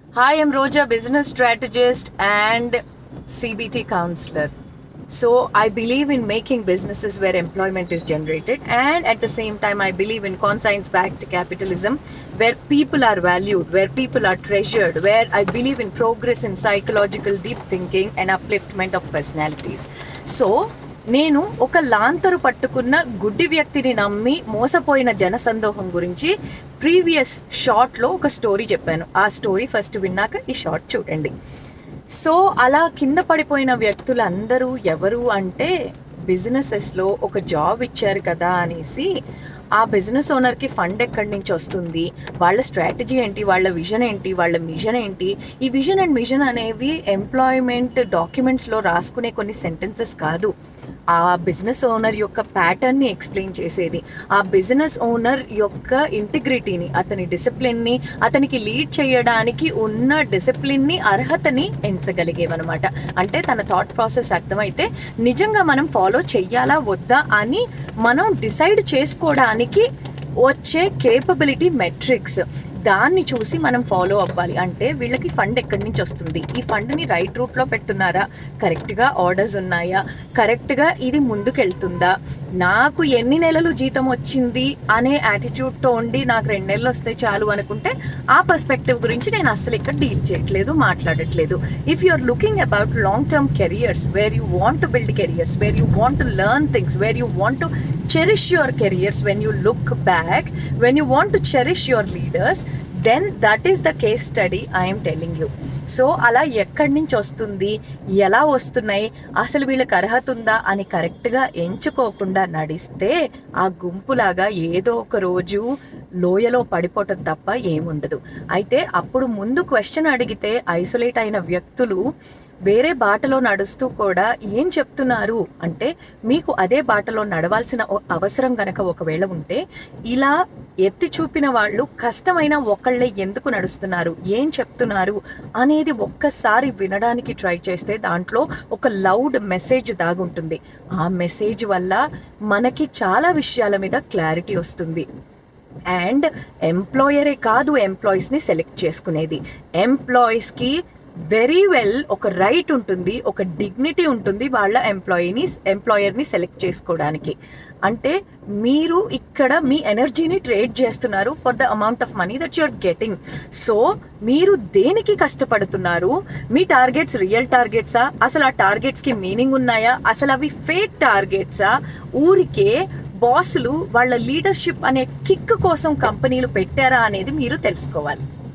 Hi, I'm Roja, business strategist and CBT counselor. So I believe in making businesses where employment is generated, and at the same time I believe in conscience-backed capitalism where people are valued, where people are treasured, where I believe in progress in psychological deep thinking and upliftment of personalities. So నేను ఒక లాంతరు పట్టుకున్న గుడ్డి వ్యక్తిని నమ్మి మోసపోయిన జనసందోహం గురించి previous షార్ట్లో ఒక స్టోరీ చెప్పాను. ఆ స్టోరీ ఫస్ట్ విన్నాక ఈ షార్ట్ చూడండి. సో అలా కింద పడిపోయిన వ్యక్తులు అందరూ ఎవరు అంటే, బిజినెసెస్లో ఒక జాబ్ ఇచ్చారు కదా అనేసి ఆ బిజినెస్ ఓనర్కి ఫండ్ ఎక్కడి నుంచి వస్తుంది, వాళ్ళ స్ట్రాటజీ ఏంటి, వాళ్ళ విజన్ ఏంటి, వాళ్ళ మిషన్ ఏంటి. ఈ విజన్ అండ్ మిషన్ అనేవి ఎంప్లాయ్మెంట్ డాక్యుమెంట్స్లో రాసుకునే కొన్ని సెంటెన్సెస్ కాదు, ఆ బిజినెస్ ఓనర్ యొక్క ప్యాటర్న్ని ఎక్స్ప్లెయిన్ చేసేది, ఆ బిజినెస్ ఓనర్ యొక్క ఇంటిగ్రిటీని, అతని డిసిప్లిన్ని, అతనికి లీడ్ చేయడానికి ఉన్న డిసిప్లిన్ని, అర్హతని ఎంచగలిగేవన్నమాట. అంటే తన థాట్ ప్రాసెస్ అర్థమైతే నిజంగా మనం ఫాలో చెయ్యాలా వద్దా అని మనం డిసైడ్ చేసుకోవడానికి వచ్చే కేపబిలిటీ మెట్రిక్స్, దాన్ని చూసి మనం ఫాలో అవ్వాలి. అంటే వీళ్ళకి ఫండ్ ఎక్కడి నుంచి వస్తుంది, ఈ ఫండ్ని రైట్ రూట్లో పెడుతున్నారా, కరెక్ట్గా ఆర్డర్స్ ఉన్నాయా, కరెక్ట్గా ఇది ముందుకెళ్తుందా, నాకు ఎన్ని నెలలు జీతం వచ్చింది అనే యాటిట్యూడ్తో ఉండి నాకు 2 నెలలు వస్తే చాలు అనుకుంటే ఆ పర్స్పెక్టివ్ గురించి నేను అస్సలు ఇక్కడ డీల్ చేయట్లేదు, మాట్లాడట్లేదు. If you are looking about long term careers, where you want to build careers, where you want to learn things, where you want to cherish your careers, when you look back, when you want to cherish your leaders, then that is the case study I am telling you. So అలా ఎక్కడి నుంచి వస్తుంది, ఎలా వస్తున్నాయి, అసలు వీళ్ళకి అర్హత ఉందా అని కరెక్ట్గా ఎంచుకోకుండా నడిస్తే ఆ గుంపులాగా ఏదో ఒక రోజు లోయలో పడిపోవటం తప్ప ఏముండదు. అయితే అప్పుడు ముందు క్వశ్చన్ అడిగితే ఐసోలేట్ అయిన వ్యక్తులు వేరే బాటలో నడుస్తూ కూడా ఏం చెప్తున్నారు అంటే, మీకు అదే బాటలో నడవాల్సిన అవసరం గనక ఒకవేళ ఉంటే ఇలా ఎత్తి చూపిన వాళ్ళు కష్టమైన ఒకళ్ళే ఎందుకు నడుస్తున్నారు, ఏం చెప్తున్నారు అనేది ఒక్కసారి వినడానికి ట్రై చేస్తే దాంట్లో ఒక లౌడ్ మెసేజ్ దాగుంటుంది. ఆ మెసేజ్ వల్ల మనకి చాలా విషయాల మీద క్లారిటీ వస్తుంది. అండ్ ఎంప్లాయరే కాదు ఎంప్లాయీస్ని సెలెక్ట్ చేసుకునేది, ఎంప్లాయీస్కి వెరీ వెల్ ఒక రైట్ ఉంటుంది, ఒక డిగ్నిటీ ఉంటుంది వాళ్ళ ఎంప్లాయర్ని సెలెక్ట్ చేసుకోవడానికి. అంటే మీరు ఇక్కడ మీ ఎనర్జీని ట్రేడ్ చేస్తున్నారు for the amount of money that you're getting. So మీరు దేనికి కష్టపడుతున్నారు, మీ టార్గెట్స్ రియల్ టార్గెట్సా, అసలు ఆ టార్గెట్స్కి మీనింగ్ ఉన్నాయా, అసలు అవి ఫేక్ టార్గెట్సా, ఊరికే బాసులు వాళ్ళ లీడర్షిప్ అనే కిక్ కోసం కంపెనీలు పెట్టారా అనేది మీరు తెలుసుకోవాలి.